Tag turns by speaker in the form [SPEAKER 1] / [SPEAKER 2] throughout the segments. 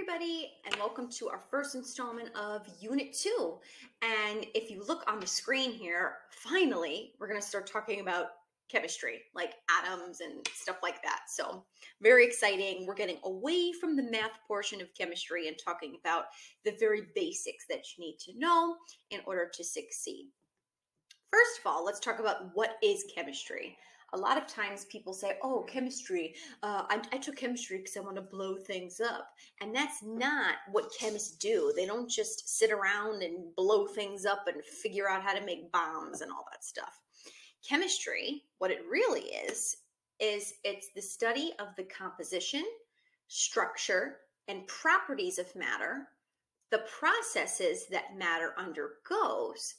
[SPEAKER 1] everybody, and welcome to our first installment of Unit 2. And if you look on the screen here, finally, we're going to start talking about chemistry, like atoms and stuff like that. So very exciting. We're getting away from the math portion of chemistry and talking about the very basics that you need to know in order to succeed. First of all, let's talk about what is chemistry. A lot of times people say, oh, chemistry, I took chemistry because I want to blow things up. And that's not what chemists do. They don't just sit around and blow things up and figure out how to make bombs and all that stuff. Chemistry, what it really is it's the study of the composition, structure, and properties of matter, the processes that matter undergoes,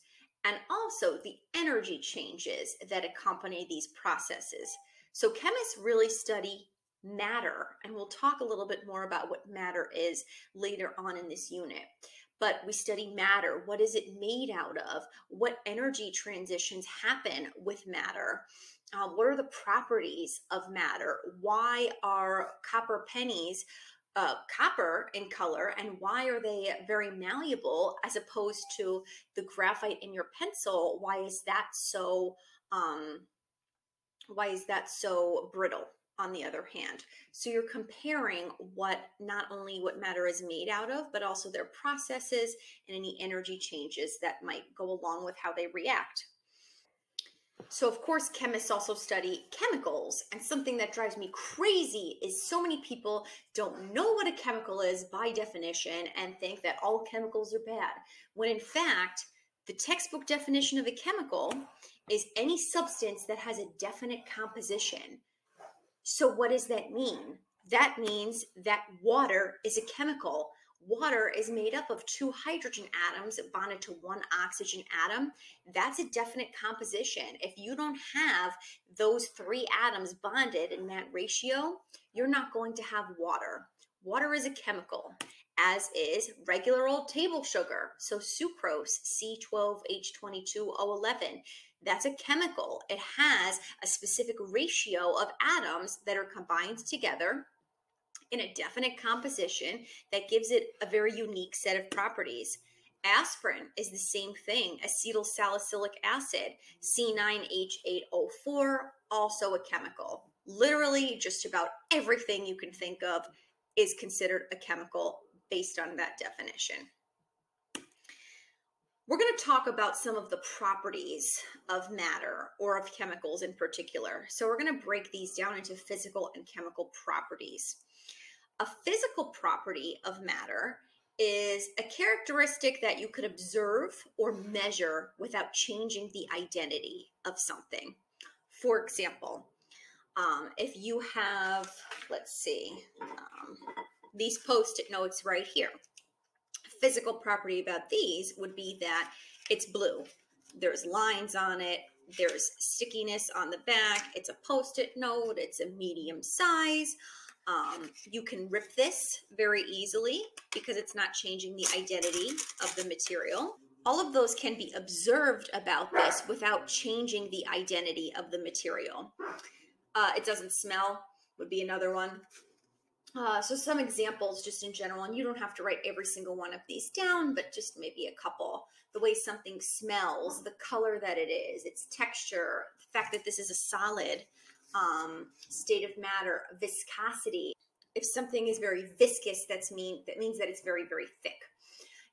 [SPEAKER 1] and also the energy changes that accompany these processes. So chemists really study matter, and we'll talk a little bit more about what matter is later on in this unit. But we study matter. What is it made out of? What energy transitions happen with matter? What are the properties of matter? Why are copper pennies copper in color, and why are they very malleable as opposed to the graphite in your pencil? Why is that so brittle on the other hand? So you're comparing not only what matter is made out of, but also their processes and any energy changes that might go along with how they react. So of course, chemists also study chemicals, and something that drives me crazy is so many people don't know what a chemical is by definition and think that all chemicals are bad, when in fact, the textbook definition of a chemical is any substance that has a definite composition. So what does that mean? That means that water is a chemical. Water is made up of 2 hydrogen atoms bonded to 1 oxygen atom. That's a definite composition. If you don't have those 3 atoms bonded in that ratio, you're not going to have water. Water is a chemical, as is regular old table sugar. So sucrose, C12H22O11. That's a chemical. It has a specific ratio of atoms that are combined together in a definite composition that gives it a very unique set of properties. Aspirin is the same thing, acetylsalicylic acid, C9H8O4, also a chemical. Literally just about everything you can think of is considered a chemical based on that definition. We're going to talk about some of the properties of matter, or of chemicals in particular. So we're going to break these down into physical and chemical properties. A physical property of matter is a characteristic that you could observe or measure without changing the identity of something. For example, if you have, let's see, these Post-it notes right here. Physical property about these would be that it's blue. There's lines on it. There's stickiness on the back. It's a Post-it note. It's a medium size. You can rip this very easily because it's not changing the identity of the material. All of those can be observed about this without changing the identity of the material. It doesn't smell would be another one. So some examples just in general, and you don't have to write every single one of these down, but just maybe a couple. The way something smells, the color that it is, its texture, the fact that this is a solid, state of matter, viscosity. If something is very viscous, that means that it's very, very thick.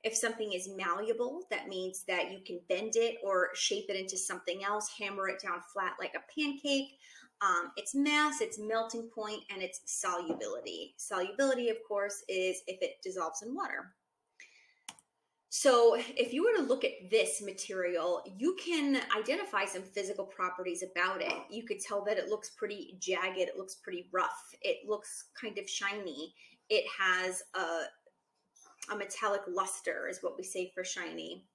[SPEAKER 1] If something is malleable, that means that you can bend it or shape it into something else, hammer it down flat like a pancake. Its mass, its melting point, and its solubility. Solubility, of course, is if it dissolves in water. So if you were to look at this material, you can identify some physical properties about it. You could tell that it looks pretty jagged, it looks pretty rough, it looks kind of shiny. It has a metallic luster is what we say for shiny.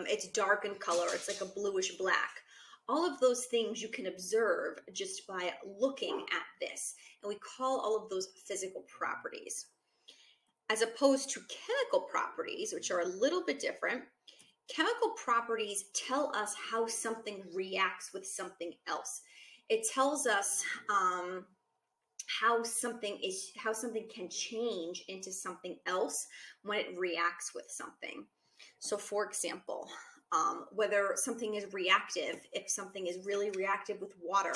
[SPEAKER 1] It's dark in color, it's like a bluish black. All of those things you can observe just by looking at this, and we call all of those physical properties. As opposed to chemical properties, which are a little bit different, chemical properties tell us how something reacts with something else. It tells us how something can change into something else when it reacts with something. So for example, whether something is reactive, if something is really reactive with water,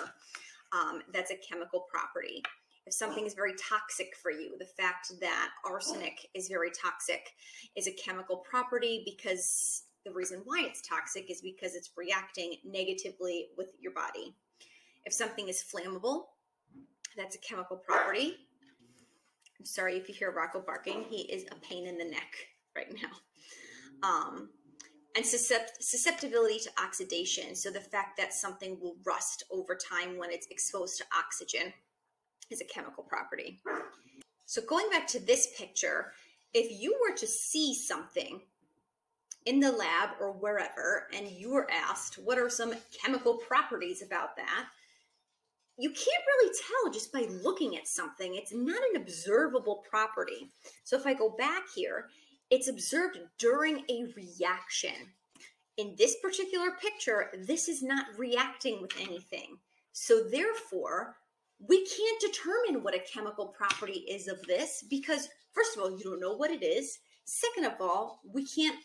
[SPEAKER 1] that's a chemical property. If something is very toxic for you, the fact that arsenic is very toxic is a chemical property, because the reason why it's toxic is because it's reacting negatively with your body. If something is flammable, that's a chemical property. I'm sorry if you hear Rocco barking. He is a pain in the neck right now. And susceptibility to oxidation. So the fact that something will rust over time when it's exposed to oxygen is a chemical property. So going back to this picture, if you were to see something in the lab or wherever, and you were asked, what are some chemical properties about that? You can't really tell just by looking at something. It's not an observable property. So if I go back here, it's observed during a reaction. In this particular picture, this is not reacting with anything. So therefore, we can't determine what a chemical property is of this, because first of all, you don't know what it is. Second of all, we can't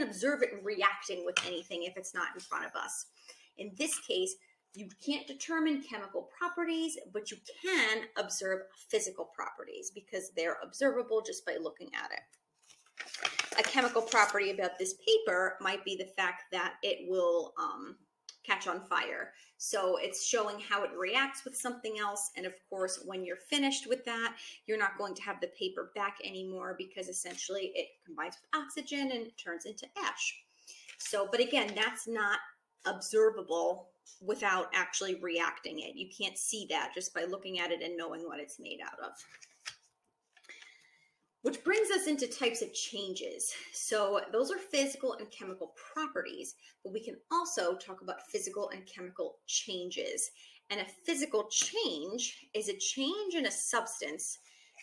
[SPEAKER 1] observe it reacting with anything if it's not in front of us. In this case, you can't determine chemical properties, but you can observe physical properties because they're observable just by looking at it. A chemical property about this paper might be the fact that it will catch on fire. So it's showing how it reacts with something else. And of course, when you're finished with that, you're not going to have the paper back anymore, because essentially it combines with oxygen and turns into ash. So, but again, that's not observable without actually reacting it. You can't see that just by looking at it and knowing what it's made out of. Which brings us into types of changes. So those are physical and chemical properties, but we can also talk about physical and chemical changes. And a physical change is a change in a substance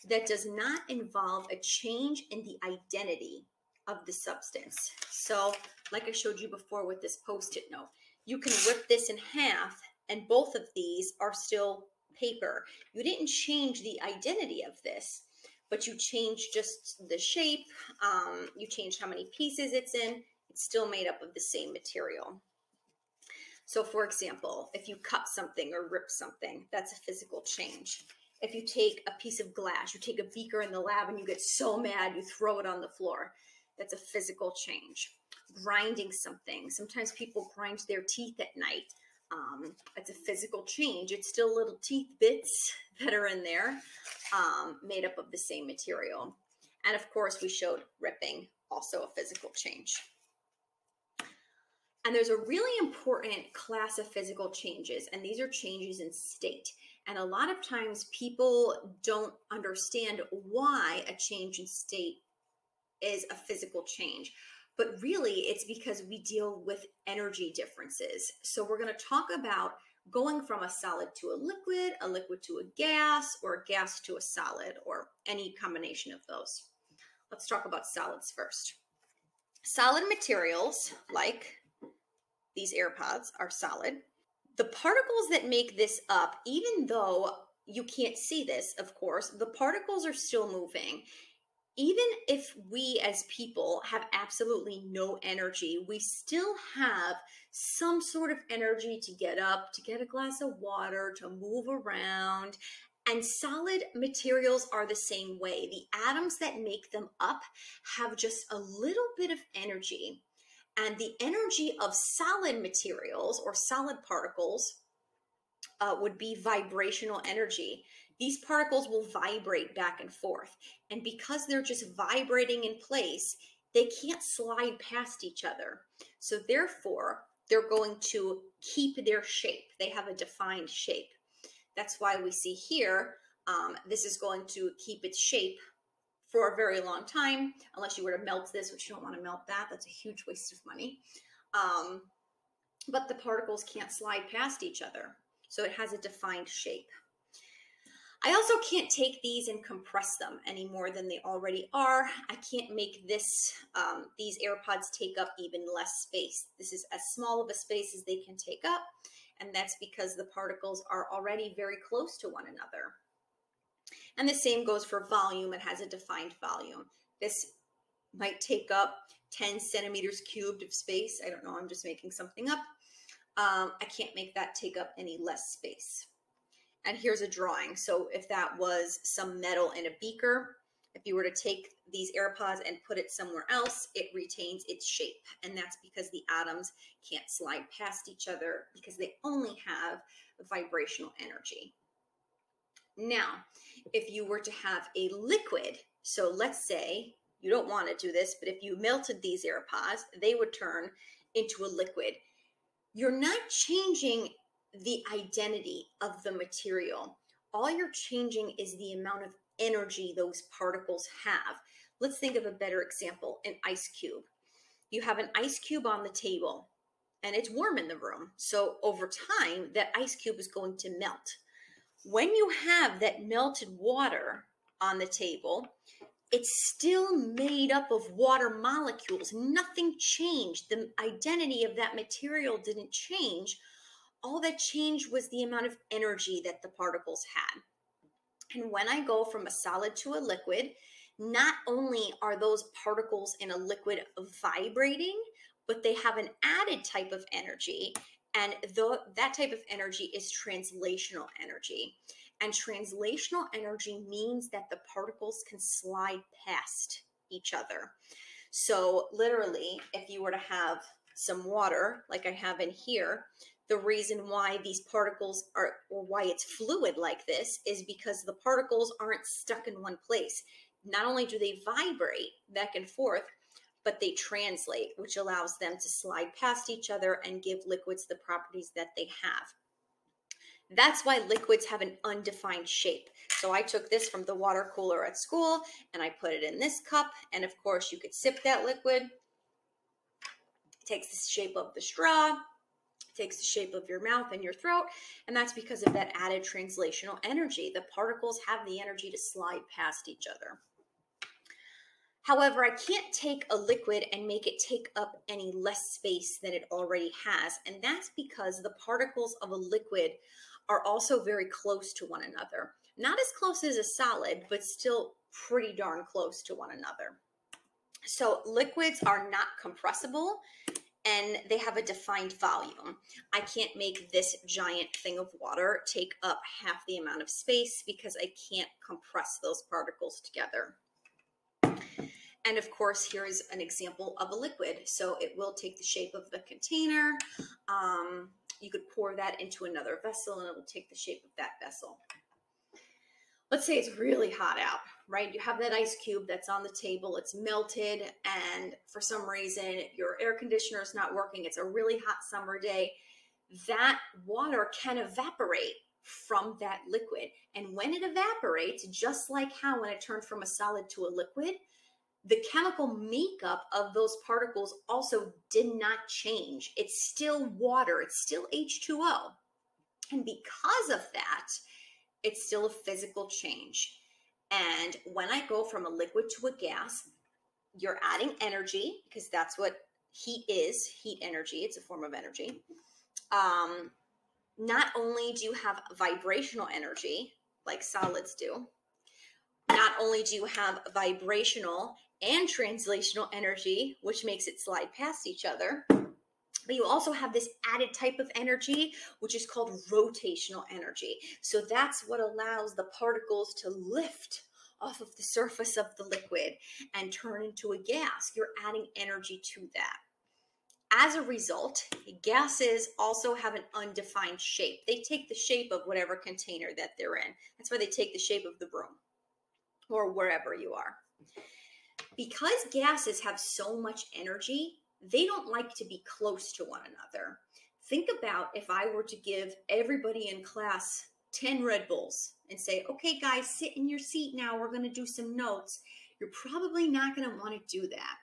[SPEAKER 1] that does not involve a change in the identity of the substance. So like I showed you before with this Post-it note, you can rip this in half and both of these are still paper. You didn't change the identity of this, but you changed just the shape, you changed how many pieces it's in. It's still made up of the same material. So for example, if you cut something or rip something, that's a physical change. If you take a piece of glass, you take a beaker in the lab and you get so mad you throw it on the floor, that's a physical change. Grinding something, sometimes people grind their teeth at night. It's a physical change. It's still little teeth bits that are in there, made up of the same material. And of course, we showed ripping, also a physical change. And there's a really important class of physical changes, and these are changes in state. And a lot of times people don't understand why a change in state is a physical change. But really, it's because we deal with energy differences. So we're going to talk about going from a solid to a liquid to a gas, or a gas to a solid, or any combination of those. Let's talk about solids first. Solid materials, like these AirPods, are solid. The particles that make this up, even though you can't see this, of course, the particles are still moving. Even if we as people have absolutely no energy, we still have some sort of energy to get up, to get a glass of water, to move around. And solid materials are the same way. The atoms that make them up have just a little bit of energy. And the energy of solid materials or solid particles would be vibrational energy. These particles will vibrate back and forth. And because they're just vibrating in place, they can't slide past each other. So therefore, they're going to keep their shape. They have a defined shape. That's why we see here, this is going to keep its shape for a very long time, unless you were to melt this, which you don't want to melt that. That's a huge waste of money. But the particles can't slide past each other. So it has a defined shape. I also can't take these and compress them any more than they already are. I can't make this, these AirPods take up even less space. This is as small of a space as they can take up, and that's because the particles are already very close to one another. And the same goes for volume. It has a defined volume. This might take up 10 centimeters cubed of space. I don't know, I'm just making something up. I can't make that take up any less space. And here's a drawing. So if that was some metal in a beaker, if you were to take these air pods and put it somewhere else, it retains its shape. And that's because the atoms can't slide past each other because they only have vibrational energy. Now, if you were to have a liquid, so let's say you don't want to do this, but if you melted these air pods, they would turn into a liquid. You're not changing the identity of the material. All you're changing is the amount of energy those particles have. Let's think of a better example, an ice cube. You have an ice cube on the table and it's warm in the room. So over time, that ice cube is going to melt. When you have that melted water on the table, it's still made up of water molecules. Nothing changed. The identity of that material didn't change. All that changed was the amount of energy that the particles had. And when I go from a solid to a liquid, not only are those particles in a liquid vibrating, but they have an added type of energy. And that type of energy is translational energy. And translational energy means that the particles can slide past each other. So literally, if you were to have some water, like I have in here, the reason why these particles are, or why it's fluid like this, is because the particles aren't stuck in one place. Not only do they vibrate back and forth, but they translate, which allows them to slide past each other and give liquids the properties that they have. That's why liquids have an undefined shape. So I took this from the water cooler at school and I put it in this cup. And of course you could sip that liquid. It takes the shape of the straw, takes the shape of your mouth and your throat. And that's because of that added translational energy. The particles have the energy to slide past each other. However, I can't take a liquid and make it take up any less space than it already has. And that's because the particles of a liquid are also very close to one another. Not as close as a solid, but still pretty darn close to one another. So liquids are not compressible and they have a defined volume. I can't make this giant thing of water take up half the amount of space because I can't compress those particles together. And of course, here is an example of a liquid. So it will take the shape of the container. You could pour that into another vessel and it will take the shape of that vessel. Let's say it's really hot out, right? You have that ice cube that's on the table, it's melted, and for some reason your air conditioner is not working. It's a really hot summer day. That water can evaporate from that liquid. And when it evaporates, just like how when it turned from a solid to a liquid, the chemical makeup of those particles also did not change. It's still water, it's still H2O. And because of that, it's still a physical change. And when I go from a liquid to a gas, you're adding energy, because that's what heat is, heat energy, it's a form of energy. Not only do you have vibrational energy, like solids do, not only do you have vibrational and translational energy, which makes it slide past each other, but you also have this added type of energy, which is called rotational energy. So that's what allows the particles to lift off of the surface of the liquid and turn into a gas. You're adding energy to that. As a result, gases also have an undefined shape. They take the shape of whatever container that they're in. That's why they take the shape of the room or wherever you are. Because gases have so much energy, they don't like to be close to one another. Think about if I were to give everybody in class 10 Red Bulls and say, okay, guys, sit in your seat now. We're going to do some notes. You're probably not going to want to do that,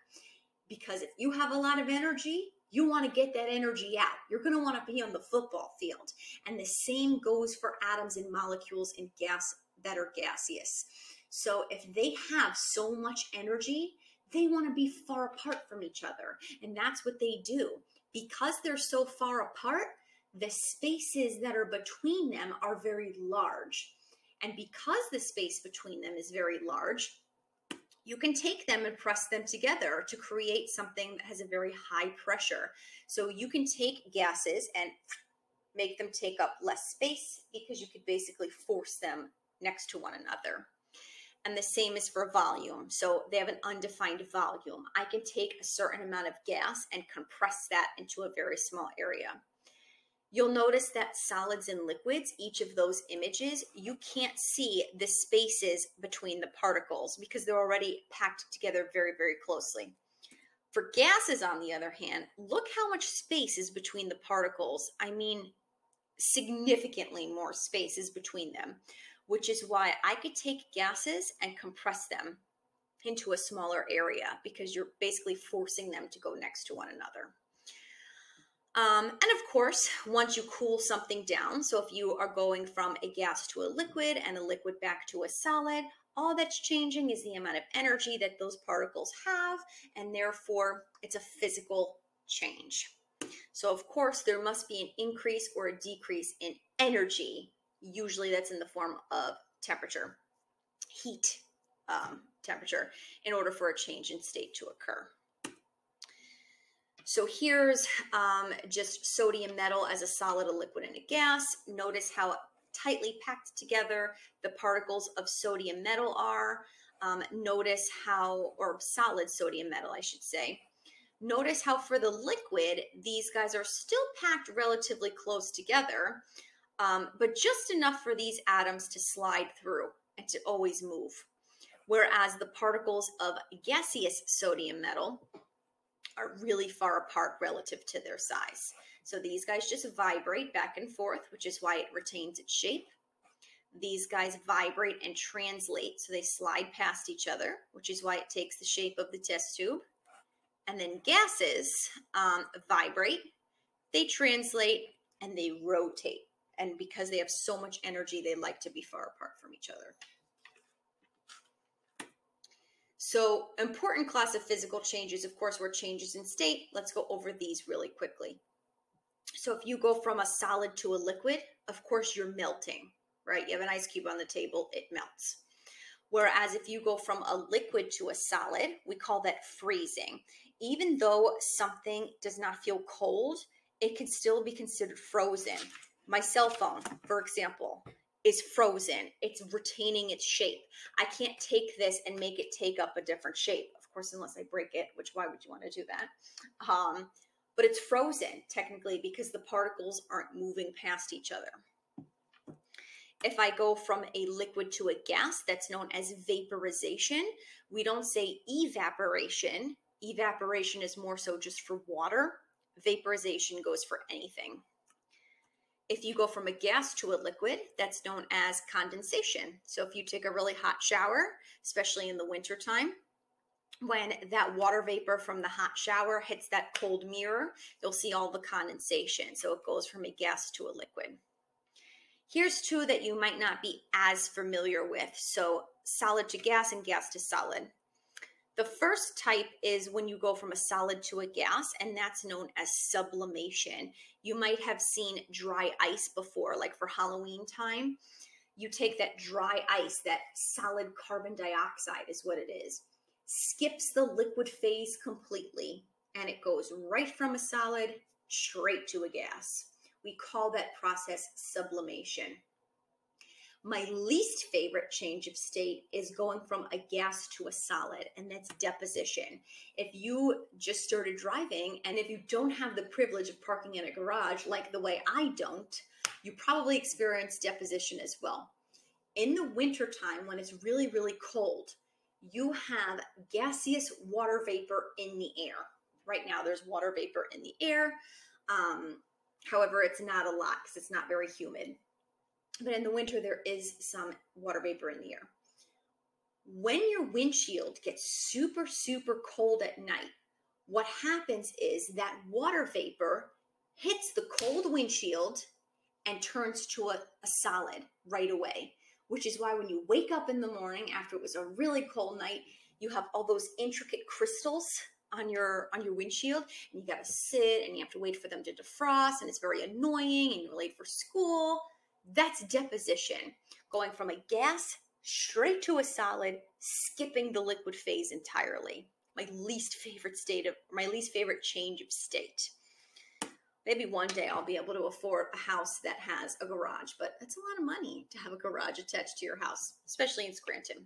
[SPEAKER 1] because if you have a lot of energy, you want to get that energy out. You're going to want to be on the football field. And the same goes for atoms and molecules in gas that are gaseous. So if they have so much energy, they want to be far apart from each other. And that's what they do. Because they're so far apart, the spaces that are between them are very large. And because the space between them is very large, you can take them and press them together to create something that has a very high pressure. So you can take gases and make them take up less space because you could basically force them next to one another. And the same is for volume. So they have an undefined volume. I can take a certain amount of gas and compress that into a very small area. You'll notice that solids and liquids, each of those images, you can't see the spaces between the particles because they're already packed together very, very closely. For gases, on the other hand, look how much space is between the particles. I mean, significantly more space is between them, which is why I could take gases and compress them into a smaller area because you're basically forcing them to go next to one another. And of course, once you cool something down, so if you are going from a gas to a liquid and a liquid back to a solid, all that's changing is the amount of energy that those particles have, and therefore it's a physical change. So of course, there must be an increase or a decrease in energy. Usually that's in the form of temperature, heat temperature, in order for a change in state to occur. So here's just sodium metal as a solid, a liquid, and a gas. Notice how tightly packed together the particles of sodium metal are. Notice how, or solid sodium metal, I should say. Notice how for the liquid, these guys are still packed relatively close together, but just enough for these atoms to slide through and to always move. Whereas the particles of gaseous sodium metal are really far apart relative to their size. So these guys just vibrate back and forth, which is why it retains its shape. These guys vibrate and translate, so they slide past each other, which is why it takes the shape of the test tube. And then gases vibrate, they translate, and they rotate. And because they have so much energy, they like to be far apart from each other. So important class of physical changes, of course, were changes in state. Let's go over these really quickly. So if you go from a solid to a liquid, of course, you're melting, right? You have an ice cube on the table, it melts. Whereas if you go from a liquid to a solid, we call that freezing. Even though something does not feel cold, it can still be considered frozen. My cell phone, for example, is frozen. It's retaining its shape. I can't take this and make it take up a different shape, of course, unless I break it, which why would you want to do that? But it's frozen technically because the particles aren't moving past each other. If I go from a liquid to a gas, that's known as vaporization. We don't say evaporation. Evaporation is more so just for water. Vaporization goes for anything. If you go from a gas to a liquid, that's known as condensation. So if you take a really hot shower, especially in the wintertime, when that water vapor from the hot shower hits that cold mirror, you'll see all the condensation. So it goes from a gas to a liquid. Here's two that you might not be as familiar with. So solid to gas and gas to solid. The first type is when you go from a solid to a gas, and that's known as sublimation. You might have seen dry ice before, like for Halloween time. You take that dry ice, that solid carbon dioxide is what it is, skips the liquid phase completely, and it goes right from a solid straight to a gas. We call that process sublimation. My least favorite change of state is going from a gas to a solid, and that's deposition. If you just started driving, and if you don't have the privilege of parking in a garage like the way I don't, you probably experience deposition as well. In the wintertime, when it's really, really cold, you have gaseous water vapor in the air. Right now, there's water vapor in the air. However, it's not a lot because it's not very humid. But in the winter, there is some water vapor in the air. When your windshield gets super, super cold at night, what happens is that water vapor hits the cold windshield and turns to a solid right away, which is why when you wake up in the morning after it was a really cold night, you have all those intricate crystals on your windshield, and you got to sit and you have to wait for them to defrost, and it's very annoying, and you're late for school. That's deposition. going from a gas straight to a solid, skipping the liquid phase entirely. My least favorite change of state. Maybe one day I'll be able to afford a house that has a garage, but it's a lot of money to have a garage attached to your house, especially in Scranton.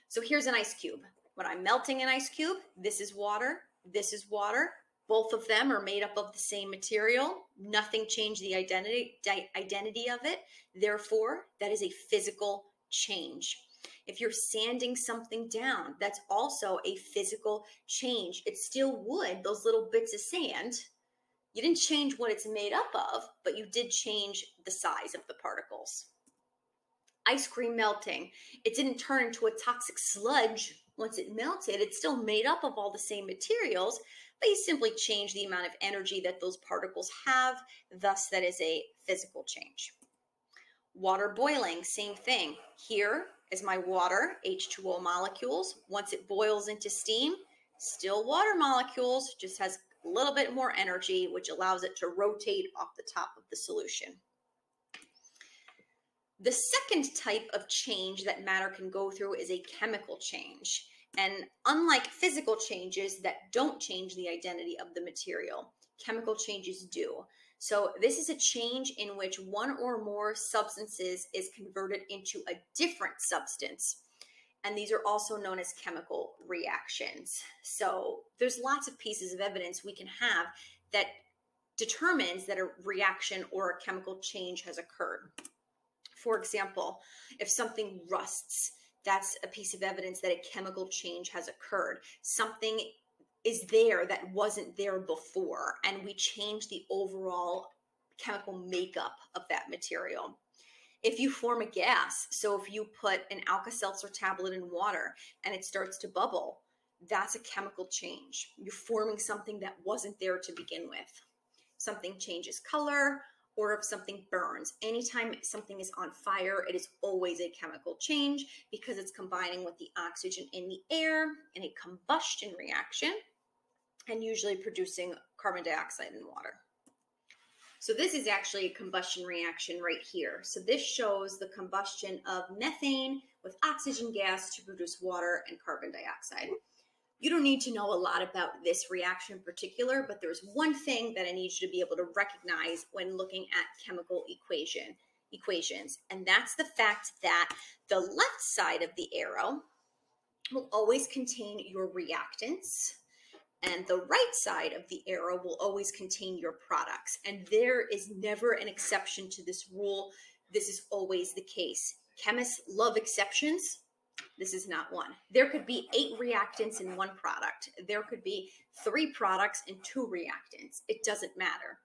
[SPEAKER 1] So here's an ice cube. When I'm melting an ice cube, this is water, this is water. Both of them are made up of the same material. Nothing changed the identity of it. Therefore, that is a physical change. If you're sanding something down, that's also a physical change. It's still wood, those little bits of sand. You didn't change what it's made up of, but you did change the size of the particles. Ice cream melting. It didn't turn into a toxic sludge once it melted. It's still made up of all the same materials, but you simply change the amount of energy that those particles have. Thus, that is a physical change. Water boiling, same thing. Here is my water, H2O molecules. Once it boils into steam, still water molecules, just has a little bit more energy, which allows it to rotate off the top of the solution. The second type of change that matter can go through is a chemical change. And unlike physical changes that don't change the identity of the material, chemical changes do. So this is a change in which one or more substances is converted into a different substance. And these are also known as chemical reactions. So there's lots of pieces of evidence we can have that determines that a reaction or a chemical change has occurred. For example, if something rusts, that's a piece of evidence that a chemical change has occurred. Something is there that wasn't there before, and we change the overall chemical makeup of that material. If you form a gas, so if you put an Alka-Seltzer tablet in water and it starts to bubble, that's a chemical change. You're forming something that wasn't there to begin with. Something changes color, or if something burns. Anytime something is on fire, it is always a chemical change because it's combining with the oxygen in the air in a combustion reaction and usually producing carbon dioxide in water. So this is actually a combustion reaction right here. So this shows the combustion of methane with oxygen gas to produce water and carbon dioxide. You don't need to know a lot about this reaction in particular, but there's one thing that I need you to be able to recognize when looking at chemical equations, and that's the fact that the left side of the arrow will always contain your reactants, and the right side of the arrow will always contain your products. And there is never an exception to this rule. This is always the case. Chemists love exceptions. This is not one. There could be 8 reactants in one product. There could be 3 products and 2 reactants. It doesn't matter.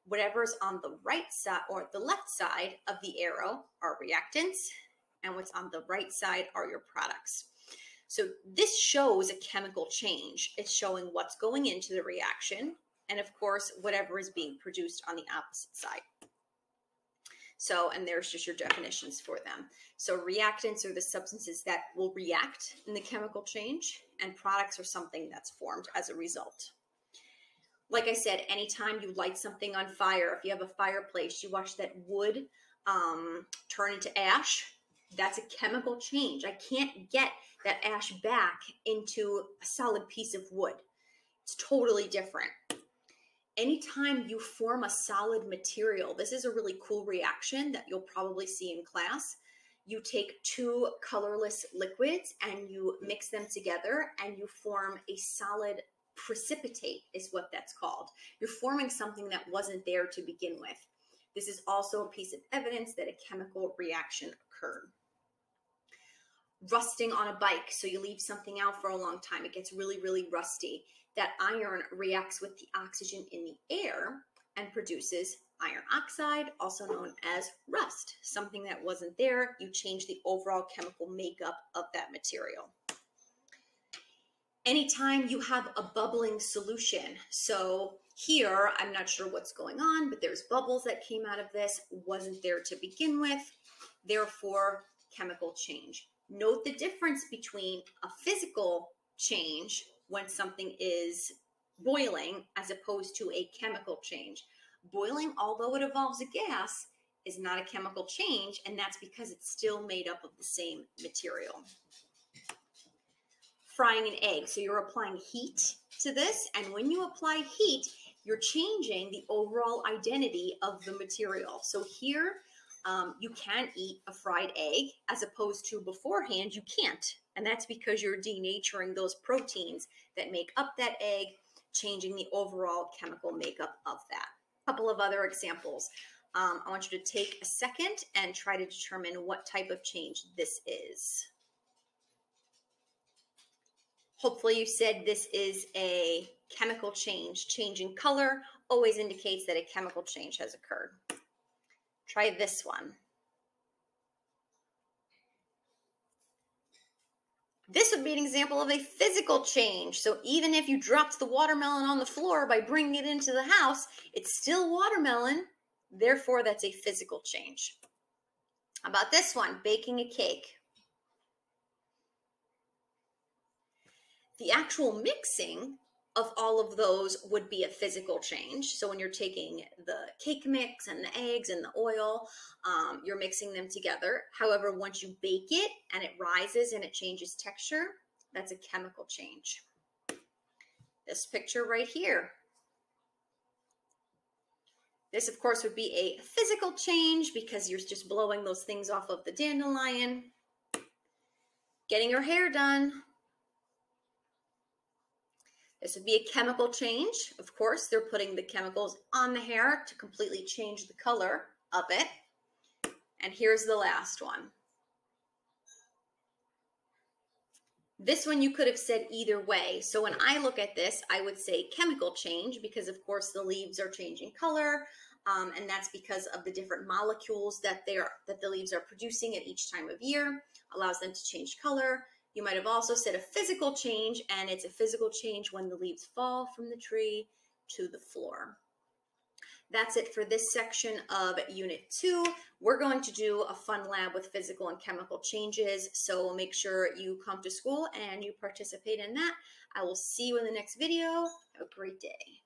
[SPEAKER 1] Whatever's on the right side or the left side of the arrow are reactants, and what's on the right side are your products. So this shows a chemical change. It's showing what's going into the reaction, and of course, whatever is being produced on the opposite side. So, and there's just your definitions for them. So reactants are the substances that will react in the chemical change, and products are something that's formed as a result. Like I said, anytime you light something on fire, if you have a fireplace, you watch that wood turn into ash, that's a chemical change. I can't get that ash back into a solid piece of wood. It's totally different. Anytime you form a solid material, this is a really cool reaction that you'll probably see in class. You take 2 colorless liquids and you mix them together and you form a solid precipitate is what that's called. You're forming something that wasn't there to begin with. This is also a piece of evidence that a chemical reaction occurred. Rusting on a bike. So you leave something out for a long time. It gets really, really rusty. That iron reacts with the oxygen in the air and produces iron oxide, also known as rust. Something that wasn't there, you change the overall chemical makeup of that material. Anytime you have a bubbling solution, so here, I'm not sure what's going on, but there's bubbles that came out of this, wasn't there to begin with, therefore, chemical change. Note the difference between a physical change when something is boiling as opposed to a chemical change. Boiling, although it involves a gas, is not a chemical change, and that's because it's still made up of the same material. Frying an egg. So you're applying heat to this, and when you apply heat, you're changing the overall identity of the material. So here, you can eat a fried egg, as opposed to beforehand, you can't. And that's because you're denaturing those proteins that make up that egg, changing the overall chemical makeup of that. A couple of other examples. I want you to take a second and try to determine what type of change this is. Hopefully you said this is a chemical change. Changing color always indicates that a chemical change has occurred. Try this one. This would be an example of a physical change. So even if you dropped the watermelon on the floor by bringing it into the house, it's still watermelon. Therefore, that's a physical change. How about this one? Baking a cake. The actual mixing of all of those would be a physical change. So when you're taking the cake mix and the eggs and the oil, you're mixing them together. However, once you bake it and it rises and it changes texture, that's a chemical change. This picture right here. This, of course, would be a physical change because you're just blowing those things off of the dandelion. Getting your hair done. This would be a chemical change. Of course, they're putting the chemicals on the hair to completely change the color of it. And here's the last one. This one you could have said either way. So when I look at this, I would say chemical change because, of course, the leaves are changing color. And that's because of the different molecules that the leaves are producing at each time of year, allows them to change color. You might have also said a physical change, and it's a physical change when the leaves fall from the tree to the floor. That's it for this section of Unit 2. We're going to do a fun lab with physical and chemical changes, so make sure you come to school and you participate in that. I will see you in the next video. Have a great day.